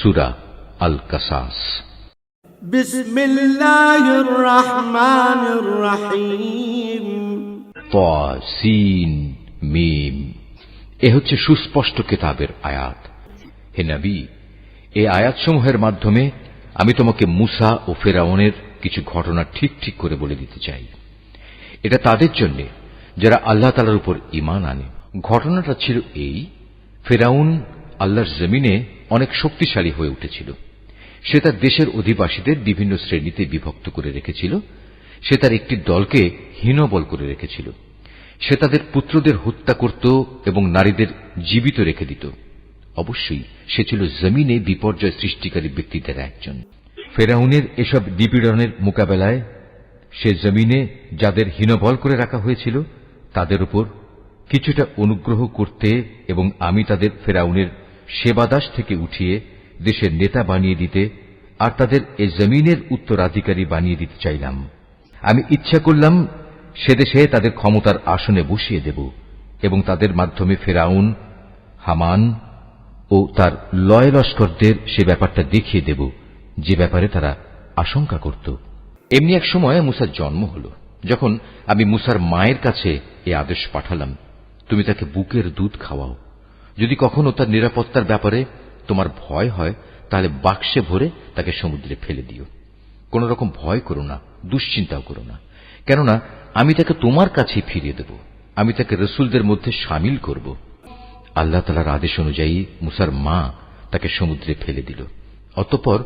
সূরা আল কাসাস। বিসমিল্লাহির রহমানির রহিম। তাসিন মিম। এ হচ্ছে সুস্পষ্ট কিতাবের আয়াত। হে নবী, এই আয়াতসমূহের মাধ্যমে আমি তোমাকে মুসা ও ফেরাউনের কিছু ঘটনা ঠিক ঠিক করে বলে দিতে চাই। এটা তাদের জন্য যারা আল্লাহ তাআলার উপর ঈমান আনে। ঘটনাটা ছিল এই, ফেরাউন আল্লাহর জমিনে অনেক শক্তিশালী হয়ে উঠেছিল। সে তার দেশের অধিবাসীদের বিভিন্ন শ্রেণীতে বিভক্ত করে রেখেছিল। সে তার একটি দলকে হীনবল করে রেখেছিল। সে তাদের পুত্রদের হত্যা করত এবং নারীদের জীবিত রেখে দিত। অবশ্যই সে ছিল জমিনে বিপর্যয় সৃষ্টিকারী ব্যক্তিদের একজন। ফেরাউনের এসব নিপীড়নের মোকাবেলায় সে জমিনে যাদের হীনবল করে রাখা হয়েছিল তাদের উপর কিছুটা অনুগ্রহ করতে এবং আমি তাদের ফেরাউনের সেবাদাস থেকে উঠিয়ে দেশের নেতা বানিয়ে দিতে আর তাদের এ জমিনের উত্তরাধিকারী বানিয়ে দিতে চাইলাম। আমি ইচ্ছা করলাম সে দেশে তাদের ক্ষমতার আসনে বসিয়ে দেব এবং তাদের মাধ্যমে ফেরাউন, হামান ও তার লয় লস্করদের সে ব্যাপারটা দেখিয়ে দেব যে ব্যাপারে তারা আশঙ্কা করত। এমনি এক সময় মুসার জন্ম হল। যখন আমি মুসার মায়ের কাছে এ আদেশ পাঠালাম, তুমি তাকে বুকের দুধ খাওয়াও। যদি কখনো তার নিরাপত্তার ব্যাপারে তোমার ভয় হয় তাহলে বাক্সে ভরে তাকে সমুদ্রে ফেলে দিও। কোন রকম ভয় করো না, দুশ্চিন্তাও করো না, কেননা আমি তাকে তোমার কাছেই ফিরিয়ে দেব। আমি তাকে রসুলদের মধ্যে সামিল করব। আল্লাহ তাআলার আদেশ অনুযায়ী মুসার মা তাকে সমুদ্রে ফেলে দিল। অতঃপর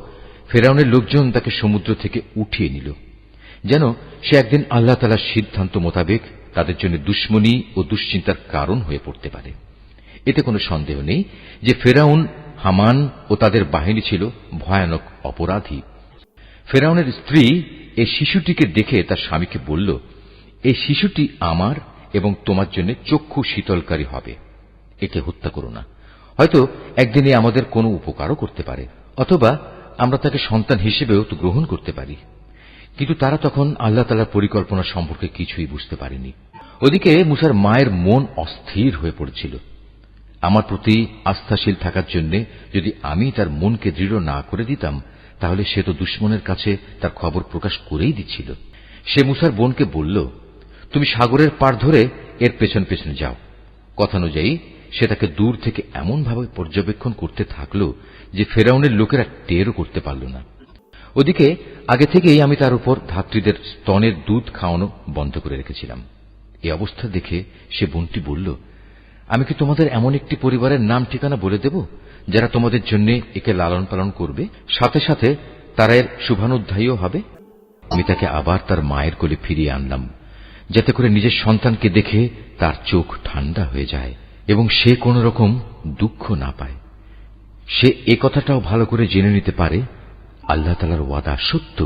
ফেরাউনের লোকজন তাকে সমুদ্র থেকে উঠিয়ে নিল, যেন সে একদিন আল্লাহ তাআলার সিদ্ধান্ত মোতাবেক তাদের জন্য দুশ্মনী ও দুশ্চিন্তার কারণ হয়ে পড়তে পারে। এতে কোনো সন্দেহ নেই যে ফেরাউন, হামান ও তাদের বাহিনী ছিল ভয়ানক অপরাধী। ফেরাউনের স্ত্রী এই শিশুটিকে দেখে তার স্বামীকে বলল, এই শিশুটি আমার এবং তোমার জন্য চক্ষু শীতলকারী হবে। একে হত্যা করো না, হয়তো একদিনে আমাদের কোনো উপকারও করতে পারে, অথবা আমরা তাকে সন্তান হিসেবেও তো গ্রহণ করতে পারি। কিন্তু তারা তখন আল্লাহ তাআলার পরিকল্পনা সম্পর্কে কিছুই বুঝতে পারেনি। ওদিকে মুসার মায়ের মন অস্থির হয়ে পড়েছিল। আমার প্রতি আস্থাশীল থাকার জন্য যদি আমি তার মনকে দৃঢ় না করে দিতাম, তাহলে সে তো দুশমনের কাছে তার খবর প্রকাশ করেই দিচ্ছিল। সে মুসার বোনকে বলল, তুমি সাগরের পাড় ধরে এর পেছন পেছনে যাও। কথানুযায়ী সে তাকে দূর থেকে এমনভাবে পর্যবেক্ষণ করতে থাকল যে ফেরাউনের লোকেরা টেরও করতে পারল না। ওদিকে আগে থেকেই আমি তার উপর ধাত্রীদের স্তনের দুধ খাওয়ানো বন্ধ করে রেখেছিলাম। এই অবস্থা দেখে সে বোনটি বলল, আমি কি তোমাদের এমন একটি পরিবারের নাম ঠিকানা বলে দেব যারা তোমাদের জন্য একে লালন পালন করবে, সাথে সাথে তারা এর শুভানুধ্যায়ীও হবে? আমি তাকে আবার তার মায়ের কোলে ফিরিয়ে আনলাম, যাতে করে নিজের সন্তানকে দেখে তার চোখ ঠান্ডা হয়ে যায় এবং সে কোন রকম দুঃখ না পায়। সে এ কথাটাও ভালো করে জেনে নিতে পারে আল্লাহ তাআলার ওয়াদা সত্য,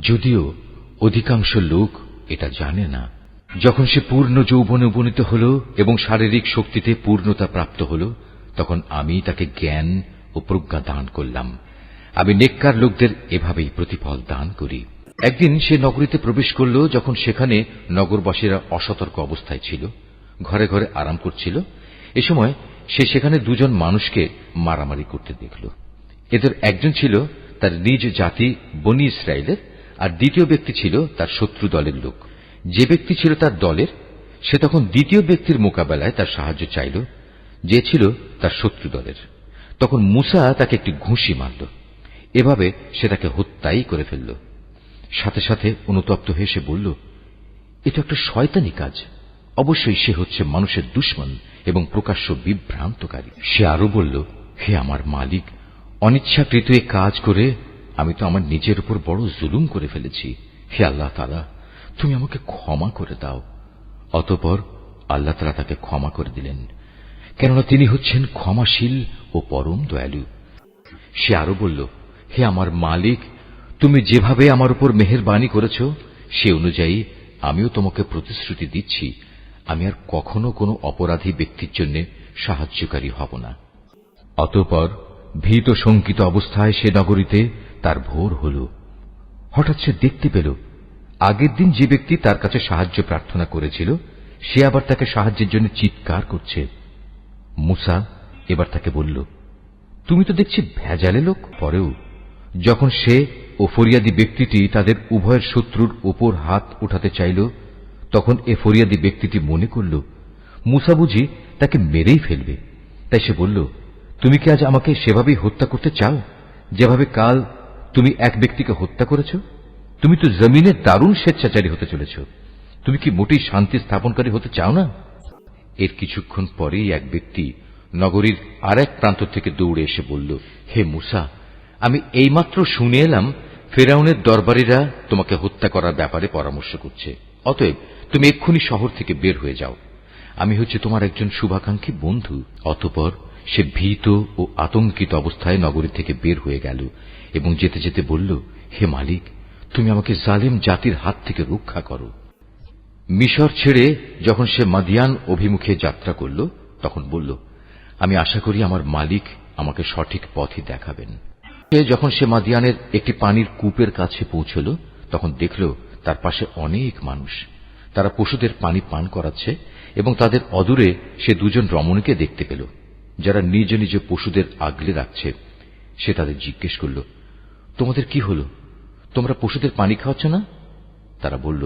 যদিও অধিকাংশ লোক এটা জানে না। যখন সে পূর্ণ যৌবনে উপনীত হল এবং শারীরিক শক্তিতে পূর্ণতা প্রাপ্ত হল, তখন আমি তাকে জ্ঞান ও প্রজ্ঞা দান করলাম। আমি নেককার লোকদের এভাবেই প্রতিফল দান করি। একদিন সে নগরীতে প্রবেশ করল, যখন সেখানে নগরবাসীরা অসতর্ক অবস্থায় ছিল, ঘরে ঘরে আরাম করছিল। এ সময় সে সেখানে দুজন মানুষকে মারামারি করতে দেখল। এদের একজন ছিল তার নিজ জাতি বনী ইসরায়েলের, আর দ্বিতীয় ব্যক্তি ছিল তার শত্রু দলের লোক। যে ব্যক্তি ছিল তার দলের, সে তখন দ্বিতীয় ব্যক্তির মোকাবেলায় তার সাহায্য চাইল, যে ছিল তার শত্রু দলের। তখন মুসা তাকে একটি ঘুষি মারল। এভাবে সে তাকে হত্যাই করে ফেলল। সাথে সাথে অনুতপ্ত হয়ে সে বলল, এটা একটা শয়তানি কাজ। অবশ্যই সে হচ্ছে মানুষের দুশমন এবং প্রকাশ্য বিভ্রান্তকারী। সে আরো বলল, হে আমার মালিক, অনিচ্ছাকৃত এ কাজ করে আমি তো আমার নিজের উপর বড় জুলুম করে ফেলেছি। হে আল্লাহ তাআলা, তুমি আমাকে ক্ষমা করে দাও। অতঃপর আল্লাহ তাআলা তাকে ক্ষমা করে দিলেন, কেননা তিনি হচ্ছেন ক্ষমাশীল ও পরম দয়ালু। সে আরো বলল, হে আমার মালিক, তুমি যেভাবে আমার উপর মেহেরবানি করেছ সে অনুযায়ী আমিও তোমাকে প্রতিশ্রুতি দিচ্ছি, আমি আর কখনো কোনো অপরাধী ব্যক্তির জন্য সাহায্যকারী হব না। অতঃপর ভীত শঙ্কিত অবস্থায় সে নগরীতে তার ভোর হল। হঠাৎ সে দেখতে পেল আগের দিন যে ব্যক্তি তার কাছে সাহায্য প্রার্থনা করেছিল সে আবার তাকে সাহায্যের জন্য চিৎকার করছে। মুসা এবার তাকে বলল, তুমি তো দেখছি ভেজালে লোক। পরেও যখন সে ও ফরিয়াদি ব্যক্তিটি তাদের উভয়ের শত্রুর উপর হাত উঠাতে চাইল, তখন এ ফরিয়াদি ব্যক্তিটি মনে করল মুসা বুঝি তাকে মেরেই ফেলবে। তাই সে বলল, তুমি কি আজ আমাকে সেভাবেই হত্যা করতে চাও যেভাবে কাল তুমি এক ব্যক্তিকে হত্যা করেছ? তুমি তো জমিনে দারুণ স্বেচ্ছাচারী হতে চলেছ। তুমি কি মোটেই শান্তি স্থাপনকারী হতে চাও না? এর কিছুক্ষণ পরেই এক ব্যক্তি নগরীর আর এক প্রান্ত থেকে দৌড়ে এসে বলল, হে মুসা, আমি এইমাত্র শুনে এলাম ফেরাউনের দরবারীরা তোমাকে হত্যা করার ব্যাপারে পরামর্শ করছে। অতএব তুমি এক্ষুনি শহর থেকে বের হয়ে যাও। আমি হচ্ছে তোমার একজন শুভাকাঙ্ক্ষী বন্ধু। অতঃপর সে ভীত ও আতঙ্কিত অবস্থায় নগরী থেকে বের হয়ে গেল এবং যেতে যেতে বলল, হে মালিক, তুমি আমাকে জালেম জাতির হাত থেকে রক্ষা করো। মিশর ছেড়ে যখন সে মাদিয়ান অভিমুখে যাত্রা করল, তখন বলল, আমি আশা করি আমার মালিক আমাকে সঠিক পথই দেখাবেন। যখন সে মাদিয়ানের একটি পানির কূপের কাছে পৌঁছল, তখন দেখল তার পাশে অনেক মানুষ। তারা পশুদের পানি পান করাচ্ছে এবং তাদের অদূরে সে দুজন রমণীকে দেখতে পেল, যারা নিজ নিজ পশুদের আগলে রাখছে। সে তাদের জিজ্ঞেস করল, তোমাদের কি হল? তোমরা পশুদের পানি খাওয়াচ্ছ না? তারা বলল,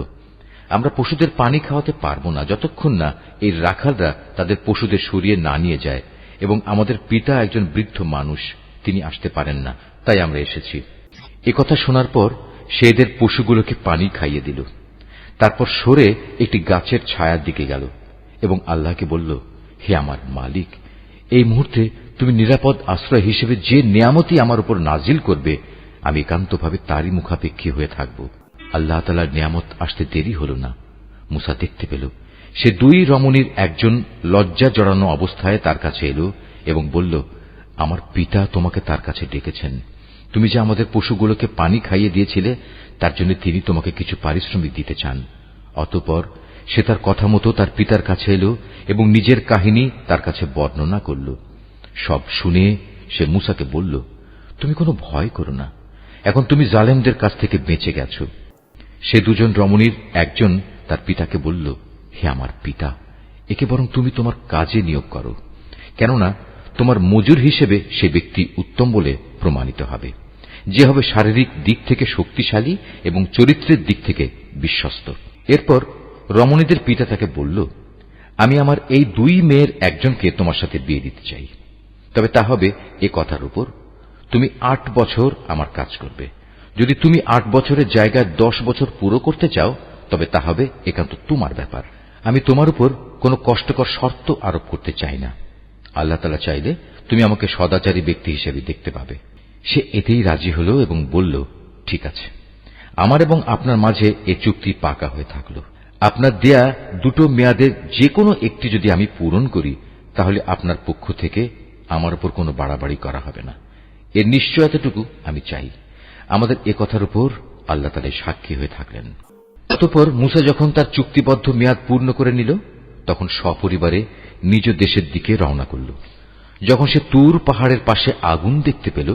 আমরা পশুদের পানি খাওয়াতে পারব না যতক্ষণ না এই রাখালরা তাদের পশুদের সরিয়ে না নিয়ে যায়, এবং আমাদের পিতা একজন বৃদ্ধ মানুষ, তিনি আসতে পারেন না, তাই আমরা এসেছি। একথা শোনার পর সে এদের পশুগুলোকে পানি খাইয়ে দিল। তারপর সরে একটি গাছের ছায়ার দিকে গেল এবং আল্লাহকে বলল, হে আমার মালিক, এই মুহূর্তে তুমি নিরাপদ আশ্রয় হিসেবে যে নিয়ামতই আমার উপর নাজিল করবে, আমি একান্তভাবে তারই মুখাপেক্ষী হয়ে থাকব। আল্লাহ তাআলার নিয়ামত আসতে দেরি হল না। মুসা দেখতে পেল সে দুই রমণীর একজন লজ্জা জড়ানো অবস্থায় তার কাছে এলো এবং বলল, আমার পিতা তোমাকে তার কাছে ডেকেছেন। তুমি যে আমাদের পশুগুলোকে পানি খাইয়ে দিয়েছিলে, তার জন্য তিনি তোমাকে কিছু পারিশ্রমিক দিতে চান। অতঃপর সে তার কথা মতো তার পিতার কাছে এলো এবং নিজের কাহিনী তার কাছে বর্ণনা করল। সব শুনে সে মুসাকে বলল, তুমি কোনো ভয় করো না, এখন তুমি জালেমদের কাছ থেকে বেঁচে গেছ। সে দুজন রমণীর একজন তার পিতাকে বলল, হে আমার পিতা, একে বরং তুমি তোমার কাজে নিয়োগ করো, কেননা তোমার মজুর হিসেবে সে ব্যক্তি উত্তম বলে প্রমাণিত হবে, যে হবে শারীরিক দিক থেকে শক্তিশালী এবং চরিত্রের দিক থেকে বিশ্বস্ত। এরপর রমণীদের পিতা তাকে বলল, আমি আমার এই দুই মেয়ের একজনকে তোমার সাথে বিয়ে দিতে চাই, তবে তা হবে এ কথার উপর, তুমি 8 বছর আমার কাজ করবে। যদি তুমি 8 বছরের জায়গায় 10 বছর পুরো করতে চাও, তবে তা হবে একান্ত তোমার ব্যাপার। আমি তোমার উপর কোনো কষ্টকর শর্ত আরোপ করতে চাই না। আল্লাহ তাআলা চাইলে তুমি আমাকে সদাচারী ব্যক্তি হিসেবে দেখতে পাবে। সে এতেই রাজি হল এবং বলল, ঠিক আছে, আমার এবং আপনার মাঝে এ চুক্তি পাকা হয়ে থাকল। আপনার দেয়া দুটো মেয়াদের যে কোনো একটি যদি আমি পূরণ করি, তাহলে আপনার পক্ষ থেকে আমার উপর কোনো বাড়াবাড়ি করা হবে না। এর নিশ্চয়তাটুকু আমি চাই। আমাদের এ কথার উপর আল্লাহ তাআলা সাক্ষী হয়ে থাকলেন। অতঃপর মুসা যখন তার চুক্তিবদ্ধ মেয়াদ পূর্ণ করে নিল, তখন সপরিবারে নিজ দেশের দিকে রওনা করল। যখন সে তুর পাহাড়ের পাশে আগুন দেখতে পেল,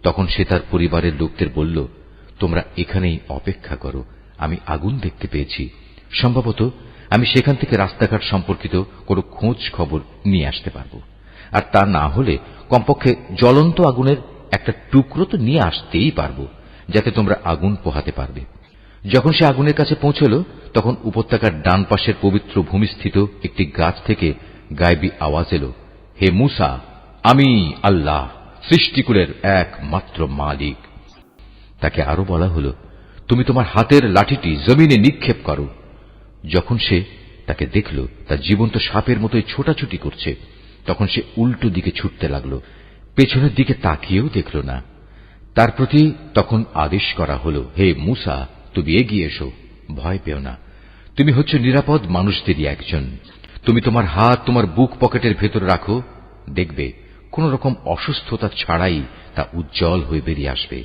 তখন সে তার পরিবারের লোকদের বলল, তোমরা এখানেই অপেক্ষা করো, আমি আগুন দেখতে পেয়েছি। সম্ভবত আমি সেখান থেকে রাস্তাঘাট সম্পর্কিত কোনো খোঁজ খবর নিয়ে আসতে পারব, আর তা না হলে কমপক্ষে জ্বলন্ত আগুনের একটা টুকরো তো নিয়ে আসতেই পারব, যাতে তোমরা আগুন পোহাতে পারবে। যখন সে আগুনের কাছে পৌঁছল, তখন উপত্যকার ডান পাশের পবিত্র ভূমিস্থিত একটি গাছ থেকে গায়েবী আওয়াজ এলো, হে মুসা, আমি আল্লাহ, সৃষ্টিকুলের একমাত্র মালিক। তাকে আরো বলা হল, তুমি তোমার হাতের লাঠিটি জমিনে নিক্ষেপ করো। যখন সে তাকে দেখল তা জীবন্ত সাপের মতোই ছোটাছুটি করছে, তখন সে উল্টো দিকে ছুটতে লাগল, পেছনের দিকে তাকিয়েও দেখল না। তার প্রতি তখন আদেশ করা হল, হে মুসা, তুমি এগিয়ে এসো, ভয় পেও না, তুমি হচ্ছে নিরাপদ মানুষদেরই একজন। তুমি তোমার হাত তোমার বুক পকেটের ভেতর রাখো, দেখবে কোন রকম অসুস্থতা ছাড়াই তা উজ্জ্বল হয়ে বেরিয়ে আসবে।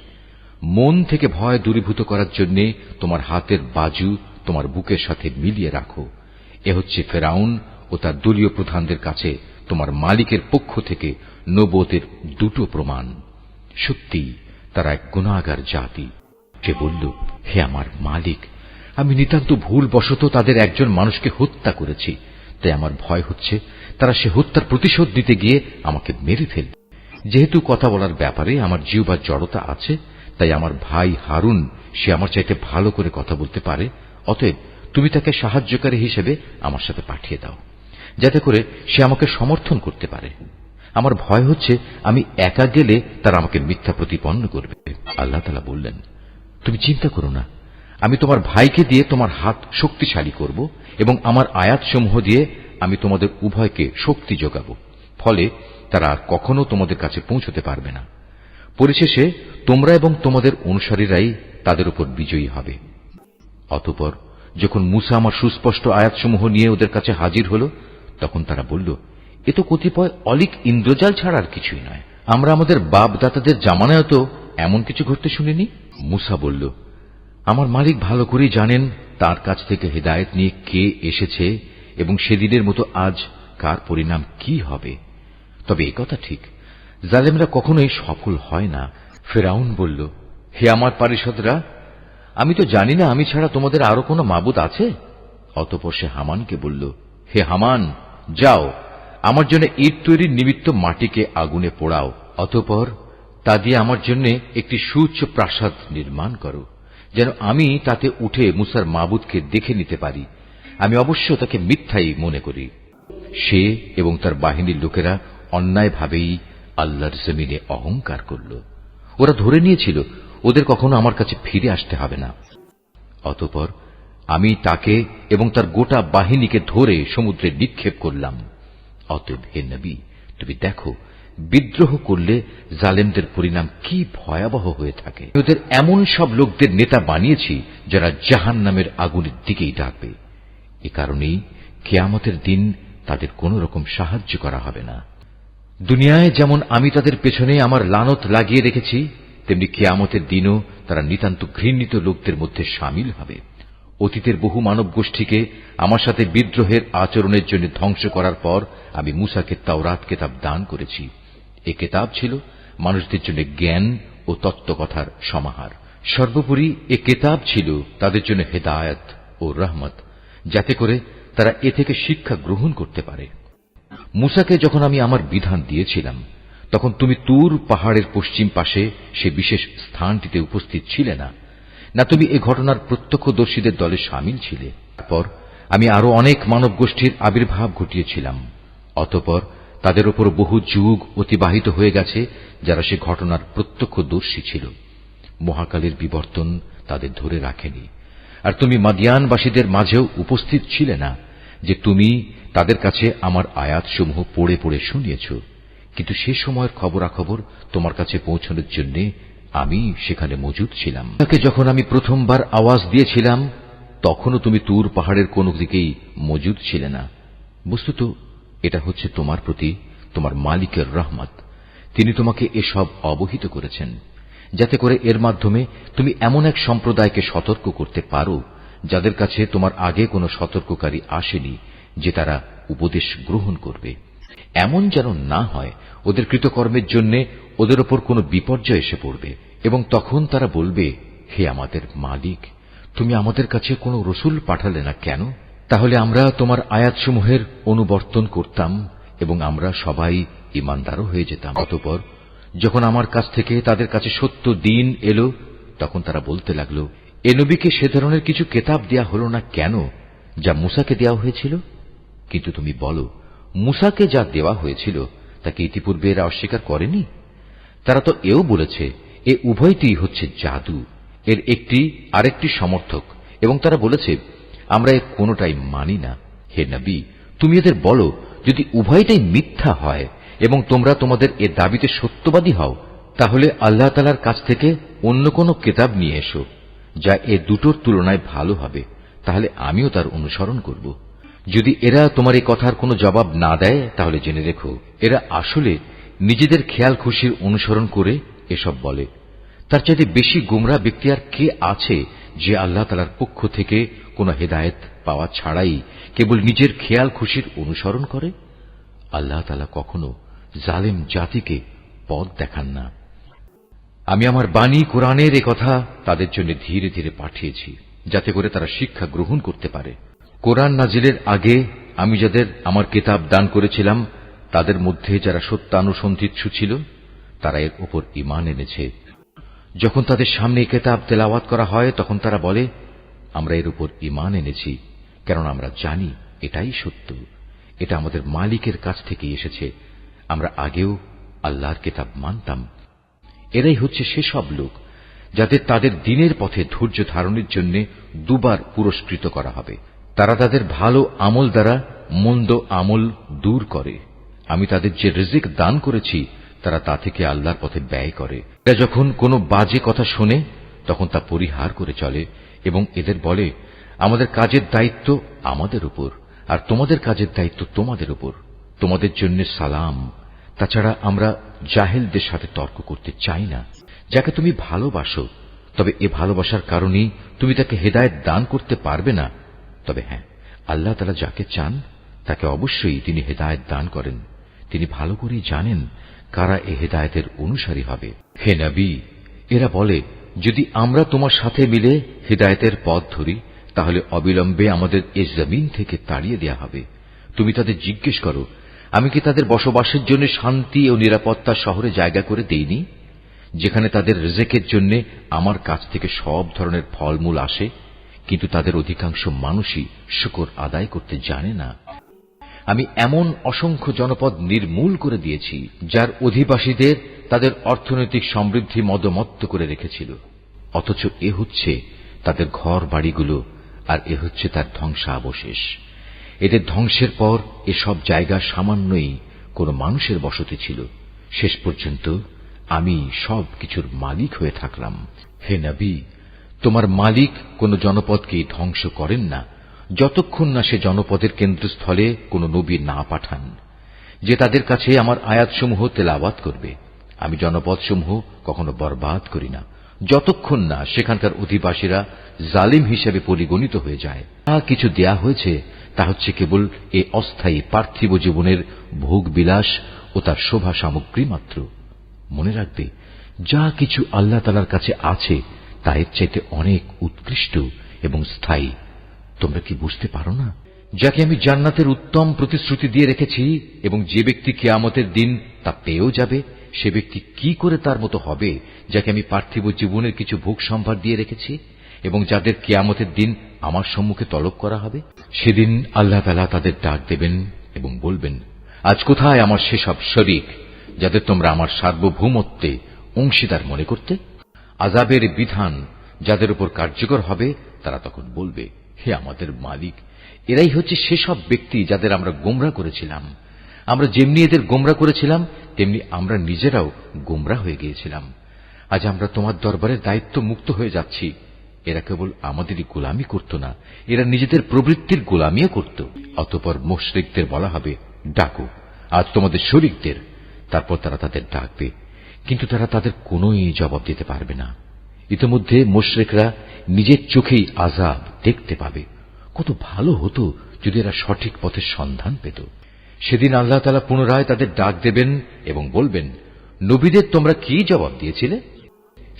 মন থেকে ভয় দূরীভূত করার জন্য তোমার হাতের বাজু তোমার বুকের সাথে মিলিয়ে রাখো। এ হচ্ছে ফেরাউন ও তার দলীয় প্রধানদের কাছে তোমার মালিকের পক্ষ থেকে নবুয়তের দুটো প্রমাণ। সত্যি তারা এক গুনাহগার জাতি। সে বলল, হে আমার মালিক, আমি নিতান্ত ভুলবশত তাদের একজন মানুষকে হত্যা করেছি, তাই আমার ভয় হচ্ছে তারা সে হত্যার প্রতিশোধ নিতে গিয়ে আমাকে মেরে ফেলবে। যেহেতু কথা বলার ব্যাপারে আমার জিহ্বার জড়তা আছে, তাই আমার ভাই হারুন সে আমার চাইতে ভালো করে কথা বলতে পারে। অতএব তুমি তাকে সাহায্যকারী হিসেবে আমার সাথে পাঠিয়ে দাও, যাতে করে সে আমাকে সমর্থন করতে পারে। আমার ভয় হচ্ছে আমি একা গেলে তারা আমাকে মিথ্যা প্রতিপন্ন করবে। আল্লাহ তাআলা বললেন, তুমি চিন্তা করো না, আমি তোমার ভাইকে দিয়ে তোমার হাত শক্তিশালী করব এবং আমার আয়াতসমূহ দিয়ে আমি তোমাদের উভয়কে শক্তি যোগাব, ফলে তারা আর কখনো তোমাদের কাছে পৌঁছতে পারবে না। পরিশেষে তোমরা এবং তোমাদের অনুসারীরাই তাদের উপর বিজয়ী হবে। অতঃপর যখন মূসা আমার সুস্পষ্ট আয়াতসমূহ নিয়ে ওদের কাছে হাজির হল, তখন তারা বলল, এ তো কতিপয় অলিক ইন্দ্রজাল ছাড়া আর কিছুই নয়। আমরা আমাদের বাপ দাতাদের জামানায় তো এমন কিছু ঘটতে শুনিনি। মূসা বলল, আমার মালিক ভালো করেই জানেন তার কাছ থেকে হেদায়েত নিয়ে কে এসেছে এবং সেদিনের মতো আজ কার পরিণাম কি হবে। তবে একথা ঠিক, জালেমরা কখনোই সফল হয় না। ফিরআউন বলল, হে আমার পারিষদরা, আমি তো জানি না আমি ছাড়া তোমাদের আরো কোনো মাবুদ আছে। অতঃপর সে হামানকে বলল, হে হামান, যাও আমার জন্য ইট তৈরির নিমিত্ত মাটিকে আগুনে পোড়াও, অতঃপর তা দিয়ে আমার জন্য একটি সুউচ্চ প্রাসাদ নির্মাণ করো, যেন আমি তাতে উঠে মুসার মাবুদকে দেখে নিতে পারি। আমি অবশ্য তাকে মিথ্যাই মনে করি। সে এবং তার বাহিনীর লোকেরা অন্যায়ভাবেই আল্লাহর জমিনে অহংকার করল। ওরা ধরে নিয়েছিল ওদের কখনো আমার কাছে ফিরে আসতে হবে না। অতঃপর আমি তাকে এবং তার গোটা বাহিনীকে ধরে সমুদ্রে নিক্ষেপ করলাম। অতএব হে নবী, তুমি দেখো বিদ্রোহ করলে জালেমদের পরিণাম কি ভয়াবহ হয়ে থাকে। ওদের এমন সব লোকদের নেতা বানিয়েছি যারা জাহান্নামের আগুনের দিকেই ডাকবে। এ কারণেই কিয়ামতের দিন তাদের কোন রকম সাহায্য করা হবে না। দুনিয়ায় যেমন আমি তাদের পেছনে আমার লানত লাগিয়ে রেখেছি, তেমনি কিয়ামতের দিনও তারা নিতান্ত ঘৃণিত লোকদের মধ্যে সামিল হবে। অতীতের বহু মানব গোষ্ঠীকে আমার সাথে বিদ্রোহের আচরণের জন্য ধ্বংস করার পর আমি মূসাকে তাওরাত কেতাব দান করেছি। এ কেতাব ছিল মানুষদের জন্য জ্ঞান ও তত্ত্বকথার সমাহার। সর্বোপরি এ কেতাব ছিল তাদের জন্য হেদায়েত ও রহমত, যাতে করে তারা এ থেকে শিক্ষা গ্রহণ করতে পারে। মূসাকে যখন আমি আমার বিধান দিয়েছিলাম, তখন তুমি তুর পাহাড়ের পশ্চিম পাশে সে বিশেষ স্থানটিতে উপস্থিত ছিলে না, না তুমি এ ঘটনার প্রত্যক্ষদর্শীদের দলে সামিল ছিলে। তারপর আমি আরো অনেক মানব গোষ্ঠীর আবির্ভাব ঘটিয়েছিলাম। অতঃপর তাদের উপর বহু যুগ অতিবাহিত হয়ে গেছে যারা সে ঘটনার প্রত্যক্ষদর্শী ছিল। মহাকালের বিবর্তন তাদের ধরে রাখেনি। আর তুমি মাদিয়ানবাসীদের মাঝেও উপস্থিত ছিলে না যে তুমি তাদের কাছে আমার আয়াতসমূহ পড়ে পড়ে শুনিয়েছ, কিন্তু সে সময়ের খবরাখবর তোমার কাছে পৌঁছানোর জন্য আমি সেখানে মজুদ ছিলাম। তাকে যখন আমি প্রথমবার আওয়াজ দিয়েছিলাম, তখনও তুমি তুর পাহাড়ের কোন দিকেই মজুদ ছিলে না। বস্তুত এটা হচ্ছে তোমার প্রতি তোমার মালিকের রহমত। তিনি তোমাকে এসব অবহিত করেছেন, যাতে করে এর মাধ্যমে তুমি এমন এক সম্প্রদায়কে সতর্ক করতে পারো যাদের কাছে তোমার আগে কোনো সতর্ককারী আসেনি, যে তারা উপদেশ গ্রহণ করবে। এমন যেন না হয় ওদের কৃতকর্মের জন্য ওদের ওপর কোনো বিপর্যয় এসে পড়বে এবং তখন তারা বলবে, হে আমাদের মালিক, তুমি আমাদের কাছে কোনো রসুল পাঠালে না কেন? তাহলে আমরা তোমার আয়াতসমূহের অনুবর্তন করতাম এবং আমরা সবাই ঈমানদারও হয়ে যেতাম। অতঃপর যখন আমার কাছ থেকে তাদের কাছে সত্য দিন এলো, তখন তারা বলতে লাগল, এ নবীকে সে ধরনের কিছু কেতাব দেয়া হল না কেন যা মূসাকে দেওয়া হয়েছিল? কিন্তু তুমি বলো, মূসাকে যা দেওয়া হয়েছিল তাকে ইতিপূর্বে এরা অস্বীকার করেনি। তারা তো এও বলেছে এ উভয়টিই হচ্ছে জাদু, এর একটি আরেকটি সমর্থক, এবং তারা বলেছে আমরা এর কোনোটাই মানি না। হে নবী, তুমি এদের বলো, যদি উভয়টাই মিথ্যা হয় এবং তোমরা তোমাদের এ দাবিতে সত্যবাদী হও, তাহলে আল্লাহ তাআলার কাছ থেকে অন্য কোনো কিতাব নিয়ে এসো যা এ দুটোর তুলনায় ভালো হবে, তাহলে আমিও তার অনুসরণ করব। যদি এরা তোমার এই কথার কোনো জবাব না দেয়, তাহলে জেনে রেখো এরা আসলে নিজেদের খেয়াল খুশির অনুসরণ করে এসব বলে। তার চাইতে বেশি গুমরা ব্যক্তি আর কে আছে যে আল্লাহ তাআলার পক্ষ থেকে কোনো হেদায়েত পাওয়া ছাড়াই কেবল নিজের খেয়াল খুশির অনুসরণ করে? আল্লাহ তাআলা কখনো জালেম জাতিকে পথ দেখান না। আমি আমার বাণী কোরআনের এ কথা তাদের জন্য ধীরে ধীরে পাঠিয়েছি, যাতে করে তারা শিক্ষা গ্রহণ করতে পারে। কোরআন নাজিলের আগে আমি যাদের আমার কিতাব দান করেছিলাম, তাদের মধ্যে যারা সত্যানুসন্ধিৎসু ছিল, তারা এর উপর ঈমান এনেছে। যখন তাদের সামনে কিতাব তেলাওয়াত করা হয় তখন তারা বলে, আমরা এর উপর ঈমান এনেছি, কারণ আমরা জানি এটাই সত্য, এটা আমাদের মালিকের কাছ থেকে এসেছে, আমরা আগেও আল্লাহর কিতাব মানতাম। এরাই হচ্ছে সেসব লোক যাদের তাদের দ্বীনের পথে ধৈর্য ধারণের জন্য দুবার পুরস্কৃত করা হবে। তারা তাদের ভালো আমল দ্বারা মন্দ আমল দূর করে। আমি তাদের যে রিজিক দান করেছি তারা তা থেকে আল্লাহর পথে ব্যয় করে। এরা যখন কোনো বাজে কথা শোনে তখন তা পরিহার করে চলে এবং এদের বলে, আমাদের কাজের দায়িত্ব আমাদের উপর, আর তোমাদের কাজের দায়িত্ব তোমাদের উপর, তোমাদের জন্য সালাম। তাছাড়া আমরা জাহেলদের সাথে তর্ক করতে চাই না। যাকে তুমি ভালোবাসো, তবে এ ভালোবাসার কারণেই তুমি তাকে হেদায়েত দান করতে পারবে না। তবে হ্যাঁ, আল্লাহ তাআলা যাকে চান তাকে অবশ্যই তিনি হেদায়েত দান করেন। তিনি ভালো করেই জানেন কারা এ হেদায়েতের অনুসারী হবে। হে নবী, এরা বলে, যদি আমরা তোমার সাথে মিলে হেদায়েতের পথ ধরি তাহলে অবিলম্বে আমাদের এ জমিন থেকে তাড়িয়ে দেয়া হবে। তুমি তাদের জিজ্ঞেস করো, আমি কি তাদের বসবাসের জন্য শান্তি ও নিরাপত্তা শহরে জায়গা করে দেইনি, যেখানে তাদের রিজিকের জন্য আমার কাছ থেকে সব ধরনের ফলমূল আসে, কিন্তু তাদের অধিকাংশ মানুষই শুকর আদায় করতে জানে না। আমি এমন অসংখ্য জনপদ নির্মূল করে দিয়েছি যার অধিবাসীদের তাদের অর্থনৈতিক সমৃদ্ধি মদমত্ত করে রেখেছিল, অথচ এ হচ্ছে তাদের ঘর বাড়িগুলো, আর এ হচ্ছে তার ধ্বংসাবশেষ। এদের ধ্বংসের পর এসব জায়গা সামান্যই কোন মানুষের বসতি ছিল। শেষ পর্যন্ত আমি সব কিছুর মালিক হয়ে থাকলাম। হে নবী, তোমার মালিক কোন জনপদকে ধ্বংস করেন না যতক্ষণ না সে জনপদের কেন্দ্রস্থলে কোন নবী না পাঠান, যে তাদের কাছে আমার আয়াতসমূহ তেলাওয়াত করবে। আমি জনপদসমূহ কখনো বরবাদ করি না যতক্ষণ না সেখানকার অধিবাসীরা জালিম হিসেবে পরিগণিত হয়ে যায়। যা কিছু দেয়া হয়েছে তা হচ্ছে কেবল এ অস্থায়ী পার্থিব জীবনের ভোগ বিলাস ও তার শোভা সামগ্রী মাত্র। মনে রাখবে, যা কিছু আল্লাহ তাআলার কাছে আছে তা এর চাইতে অনেক উৎকৃষ্ট এবং স্থায়ী। তোমরা কি বুঝতে পারো না? যাকে আমি জান্নাতের উত্তম প্রতিশ্রুতি দিয়ে রেখেছি এবং যে ব্যক্তি কিয়ামতের দিন তা পেয়েও যাবে, সে ব্যক্তি কি করে তার মতো হবে যাকে আমি পার্থিব জীবনের কিছু ভোগ সম্ভার দিয়ে রেখেছি এবং যাদের কিয়ামতের দিন আমার সম্মুখে তলব করা হবে? সেদিন আল্লাহ তাআলা তাদের ডাক দেবেন এবং বলবেন, আজ কোথায় আমার সেসব শরীক যাদের তোমরা আমার সার্বভৌমত্বে অংশীদার মনে করতে? আযাবের বিধান যাদের উপর কার্যকর হবে তারা তখন বলবে, হে আমাদের মালিক, এরাই হচ্ছে সেসব ব্যক্তি যাদের আমরা গোমরা করেছিলাম। আমরা যেমনি এদের গোমরা করেছিলাম তেমনি আমরা নিজেরাও গোমরা হয়ে গিয়েছিলাম। আজ আমরা তোমার দরবারে দায়িত্ব মুক্ত হয়ে যাচ্ছি। এরা কেবল আমাদেরই গোলামি করত না, এরা নিজেদের প্রবৃত্তির গোলামিও করত। অতঃপর মুশরিকদের বলা হবে, ডাকো আজ তোমাদের শরীকদের। তারপর তারা তাদের ডাকবে, কিন্তু তারা তাদের কোনোই জবাব দিতে পারবে না। ইতিমধ্যে মুশরিকরা নিজের চোখেই আযাব দেখতে পাবে। কত ভালো হতো যদি এরা সঠিক পথের সন্ধান পেত। সেদিন আল্লাহ তাআলা পুনরায় তাদের ডাক দেবেন এবং বলবেন, নবীদের তোমরা কি জবাব দিয়েছিলে?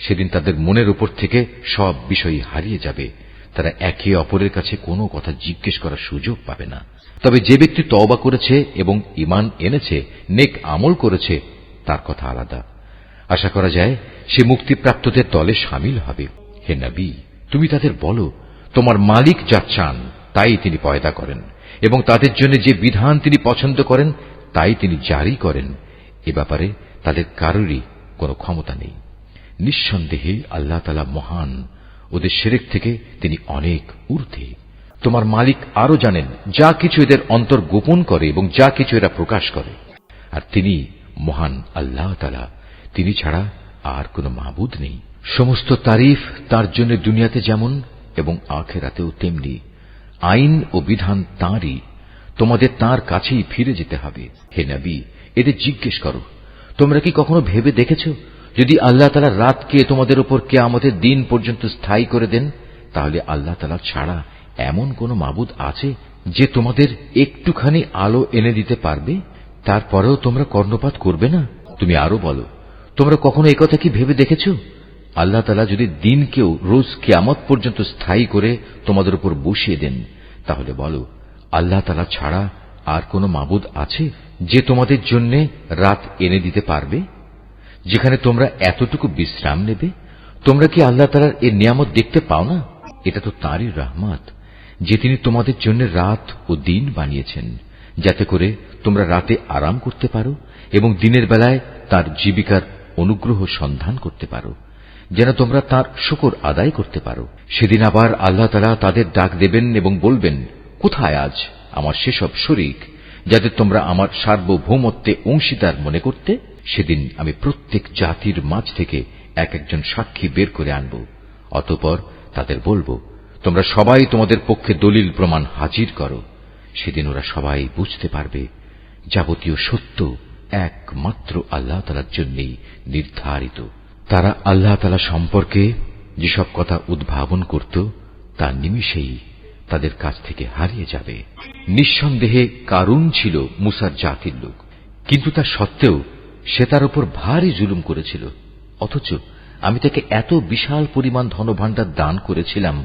সেদিন তাদের মনের উপর থেকে সব বিষয় হারিয়ে যাবে। তারা একে অপরের কাছে কোনো কথা জিজ্ঞেস করার সুযোগ পাবে না। তবে যে ব্যক্তি তওবা করেছে এবং ঈমান এনেছে, নেক আমল করেছে, তার কথা আলাদা। আশা করা যায় সে মুক্তিপ্রাপ্তদের দলে শামিল হবে। হে নবী, তুমি তাদের বলো, তোমার মালিক যা চান তাই তিনি পয়দা করেন এবং তাদের জন্য যে বিধান তিনি পছন্দ করেন তাই তিনি জারি করেন। এ ব্যাপারে তাদের কারোরই কোনো ক্ষমতা নেই। নিঃসন্দেহে আল্লাহ তাআলা মহান, ওদের শিরক থেকে তিনি অনেক ঊর্ধ্বে। তোমার মালিক আরো জানেন যা কিছু এদের অন্তর গোপন করে এবং যা কিছু এরা প্রকাশ করে। আর তিনি মহান আল্লাহ তাআলা, তিনি ছাড়া আর কোনো মাবুদ নেই। সমস্ত তারিফ তার জন্য দুনিয়াতে যেমন এবং আখিরাতেও তেমনি। আইন ও বিধান তাঁরই, তোমাদের তাঁর কাছেই ফিরে যেতে হবে। হে নবী, এদের জিজ্ঞেস করো, তোমরা কি কখনো ভেবে দেখেছ, যদি আল্লাহ তাআলা রাতকে তোমাদের উপর কিয়ামতের দিন পর্যন্ত স্থায়ী করে দেন, তাহলে আল্লাহ তাআলা ছাড়া এমন কোন মাবুদ আছে যে তোমাদের একটুখানি আলো এনে দিতে পারবে? তারপরেও তোমরা কর্ণপাত করবে না? তুমি আরো বলো, তোমরা কখনো একথা কি ভেবে দেখেছ, আল্লাহ তাআলা যদি দিনকেও রোজ কিয়ামত পর্যন্ত স্থায়ী করে তোমাদের উপর বসিয়ে দেন, তাহলে বলো, আল্লাহ তাআলা ছাড়া আর কোন মাবুদ আছে যে তোমাদের জন্য রাত এনে দিতে পারবে? যেখানে তোমরা এতটুকু বিশ্রাম নেবে? তোমরা কি আল্লাহ তাআলার এই নিয়ামত দেখতে পাও না? এটা তো তাঁরই রহমত যে তিনি তোমাদের জন্য রাত ও দিন বানিয়েছেন, যাতে করে তোমরা রাতে আরাম করতে পারো এবং দিনের বেলায় তার জীবিকার অনুগ্রহ সন্ধান করতে পারো, যেন তোমরা তার শুকর আদায় করতে পারো। সেদিন আবার আল্লাহ তাআলা তাদের ডাক দেবেন এবং বলবেন, কোথায় আজ আমার সেসব শরীক যাদের তোমরা আমার সার্বভৌমত্বে অংশীদার মনে করতে? সেদিন আমি প্রত্যেক জাতির মাঝ থেকে এক একজন সাক্ষী বের করে আনব। অতঃপর তাদের বলবো, তোমরা সবাই তোমাদের পক্ষে দলিল প্রমাণ হাজির করো। সেদিন ওরা সবাই বুঝতে পারবে যাবতীয় সত্য একমাত্র আল্লাহ তাআলার জন্যই নির্ধারিত। তারা আল্লাহ তাআলা সম্পর্কে যেসব কথা উদ্ভাবন করত তা নিমিষেই তাদের কাছ থেকে হারিয়ে যাবে। নিঃসন্দেহে কারুন ছিল মুসার জাতির লোক, কিন্তু তা সত্ত্বেও সে তার উপর ভারী জুলুম করেছিল। অথচ আমি তাকে এত বিশাল পরিমাণ ধনভাণ্ডার দান করেছিলাম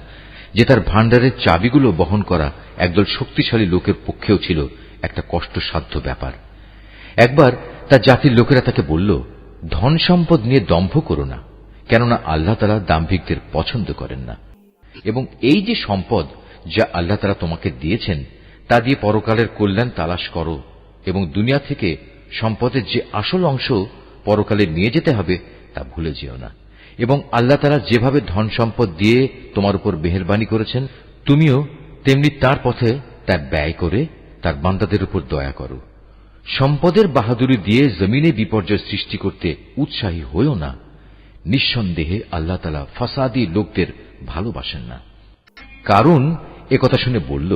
যে তার ভাণ্ডারের চাবিগুলো বহন করা একদল শক্তিশালী লোকের পক্ষেও ছিল একটা কষ্টসাধ্য ব্যাপার। একবার তার জাতির লোকেরা তাকে বলল, ধন সম্পদ নিয়ে দম্ভ করো না, কেননা আল্লাহ তাআলা দাম্ভিকদের পছন্দ করেন না। এবং এই যে সম্পদ যা আল্লাহ তাআলা তোমাকে দিয়েছেন তা দিয়ে পরকালের কল্যাণ তালাশ করো এবং দুনিয়া থেকে সম্পদের যে আসল অংশ পরকালে নিয়ে যেতে হবে তা ভুলে যেও না। এবং আল্লাহ তাআলা যেভাবে ধন সম্পদ দিয়ে তোমার উপর মেহেরবানি করেছেন, তুমিও তেমনি তার পথে তা ব্যয় করে তার বান্দাদের উপর দয়া করো। সম্পদের বাহাদুরি দিয়ে জমিনে বিপর্যয় সৃষ্টি করতে উৎসাহী হইও না। নিঃসন্দেহে আল্লাহ তাআলা ফাসাদি লোকদের ভালোবাসেন না। কারণ একথা শুনে বলল,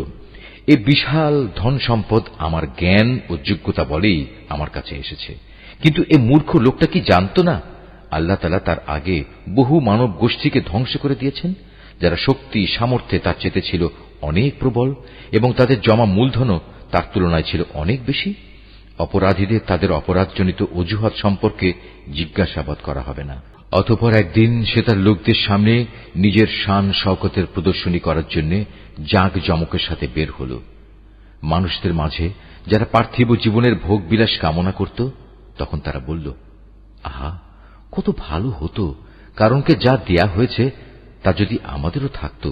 এ বিশাল ধন সম্পদ আমার জ্ঞান ও যোগ্যতা বলেই আমার কাছে এসেছে। কিন্তু এ মূর্খ লোকটা কি জানত না আল্লাহ তাআলা তার আগে বহু মানব গোষ্ঠীকে ধ্বংস করে দিয়েছেন, যারা শক্তি সামর্থ্যে তার চেয়ে ছিল অনেক প্রবল এবং তাদের জমা মূলধনও তার তুলনায় ছিল অনেক বেশি। অপরাধীদের তাদের অপরাধজনিত অজুহাত সম্পর্কে জিজ্ঞাসাবাদ করা হবে না। অতঃপর একদিন সে তার লোকদের সামনে নিজের শান শওকতের প্রদর্শনী করার জন্য জাঁকজমকের সাথে বের হল। মানুষদের মাঝে যারা পার্থিব জীবনের ভোগ বিলাস কামনা করত, তখন তারা বলল, আহা, কত ভালো হতো কারণকে যা দেয়া হয়েছে তা যদি আমাদেরও থাকত।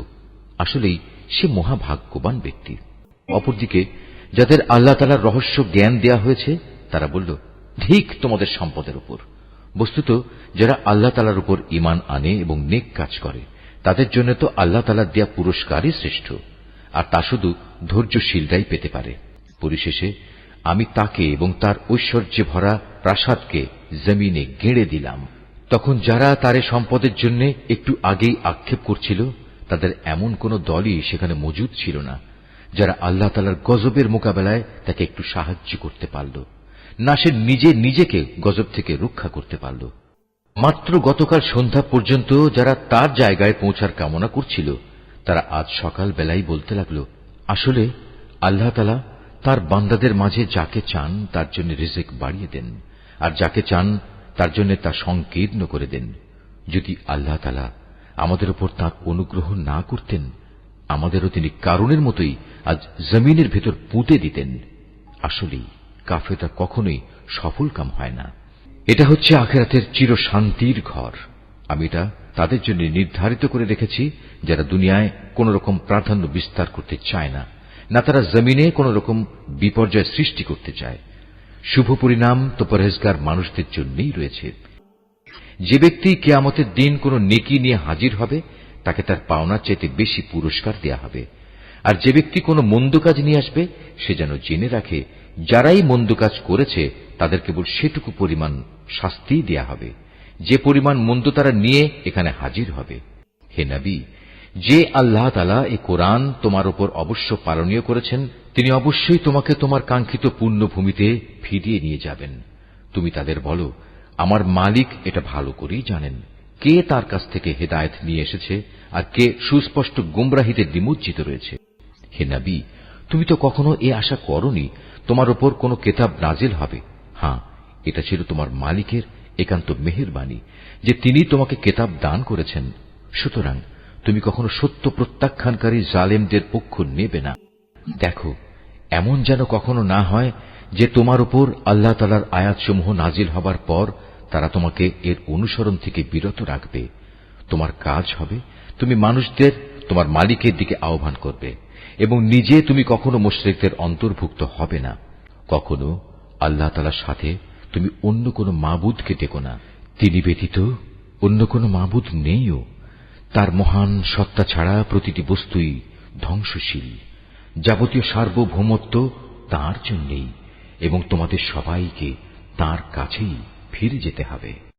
আসলেই সে মহাভাগ্যবান ব্যক্তি। অপরদিকে যাদের আল্লাহ তাআলার রহস্য জ্ঞান দেয়া হয়েছে তারা বলল, ঠিক তোমাদের সম্পদের উপর। বস্তুত যারা আল্লাহ তাআলার উপর ঈমান আনে এবং নেক কাজ করে তাদের জন্য তো আল্লাহ তাআলার দেয়া পুরস্কারই শ্রেষ্ঠ, আর তা শুধু ধৈর্যশীলরাই পেতে পারে। পরিশেষে আমি তাকে এবং তার ঐশ্বর্যে ভরা প্রাসাদকে জমিনে গেঁড়ে দিলাম। তখন যারা তার সম্পদের জন্য একটু আগেই আক্ষেপ করছিল তাদের এমন কোন দলই সেখানে মজুদ ছিল না যারা আল্লাহ তাআলার গজবের মোকাবেলায় তাকে একটু সাহায্য করতে পারল, না সে নিজে নিজেকে গজব থেকে রক্ষা করতে পারল। মাত্র গতকাল সন্ধ্যা পর্যন্ত যারা তার জায়গায় পৌঁছার কামনা করছিল তারা আজ সকাল বেলায় বলতে লাগল, আসলে আল্লাহ তাআলা তার বান্দাদের মাঝে যাকে চান তার জন্য রিজিক বাড়িয়ে দেন, আর যাকে চান তার জন্য তা সংকীর্ণ করে দেন। যদি আল্লাহ তাআলা আমাদের উপর তাঁর অনুগ্রহ না করতেন, আমাদেরও তিনি কারুনের মতোই আজ জমিনের ভেতর পুঁতে দিতেন। আসলেই কাফেররা কখনোই সফল কাম হয় না। এটা হচ্ছে আখিরাতের চির শান্তির ঘর। আমি এটা তাদের জন্য নির্ধারিত করে রেখেছি যারা দুনিয়ায় কোন রকম প্রাধান্য বিস্তার করতে চায় না, না তারা জমিনে কোন রকম বিপর্যয় সৃষ্টি করতে চায়। শুভ পরিণাম তো পরহেজগার মানুষদের জন্যই রয়েছে। যে ব্যক্তি কিয়ামতের দিন কোন নেকি নিয়ে হাজির হবে তাকে তার পাওনার চাইতে বেশি পুরস্কার দেয়া হবে। আর যে ব্যক্তি কোন মন্দ কাজ নিয়ে আসবে সে যেন জেনে রাখে যারাই মন্দ কাজ করেছে তাদের কেবল সেটুকু পরিমাণ শাস্তি দেয়া হবে যে পরিমাণ মন্দ তারা নিয়ে এখানে হাজির হবে। হে নবী, যে আল্লাহ তাআলা এই কোরআন তোমার উপর অবশ্য পালনীয় করেছেন তিনি অবশ্যই তোমাকে তোমার কাঙ্ক্ষিত পুণ্যভূমিতে ফিরিয়ে নিয়ে যাবেন। তুমি তাদের বলো, আমার মালিক এটা ভালো করেই জানেন কে তার কাছ থেকে হেদায়েত নিয়ে এসেছে আর কে সুস্পষ্ট গুমরাহিতে নিমজ্জিত রয়েছে। হে নবী, তুমি তো কখনো এ আশা করনি তোমার উপর কোন কিতাব নাজিল হবে। হ্যাঁ, এটা ছিল তোমার মালিকের একান্ত মেহেরবানি যে তিনি তোমাকে কিতাব দান করেছেন। সুতরাং তুমি কখনো সত্য প্রত্যাখ্যানকারী জালেমদের পক্ষ নেবে না। দেখো, এমন যেন কখনো না হয় যে তোমার উপর আল্লাহ তাআলার আয়াতসমূহ নাজিল হবার পর তারা তোমাকে এর অনুসরণ থেকে বিরত রাখবে। তোমার কাজ হবে তুমি মানুষদের তোমার মালিকের দিকে আহ্বান করবে এবং নিজে তুমি কখনো মুশরিকদের অন্তর্ভুক্ত হবে না। কখনো আল্লাহ তাআলার সাথে তুমি অন্য কোনো মাবুদকে ডেকো না। তিনি ব্যতীত অন্য কোনো মাবুদ নেইও। তার মহান সত্তা ছাড়া প্রতিটি বস্তুই ধ্বংসশীল। যাবতীয় সার্বভৌমত্ব তাঁর জন্যই এবং তোমাদের সবাইকে তাঁর কাছেই ফিরে যেতে হবে।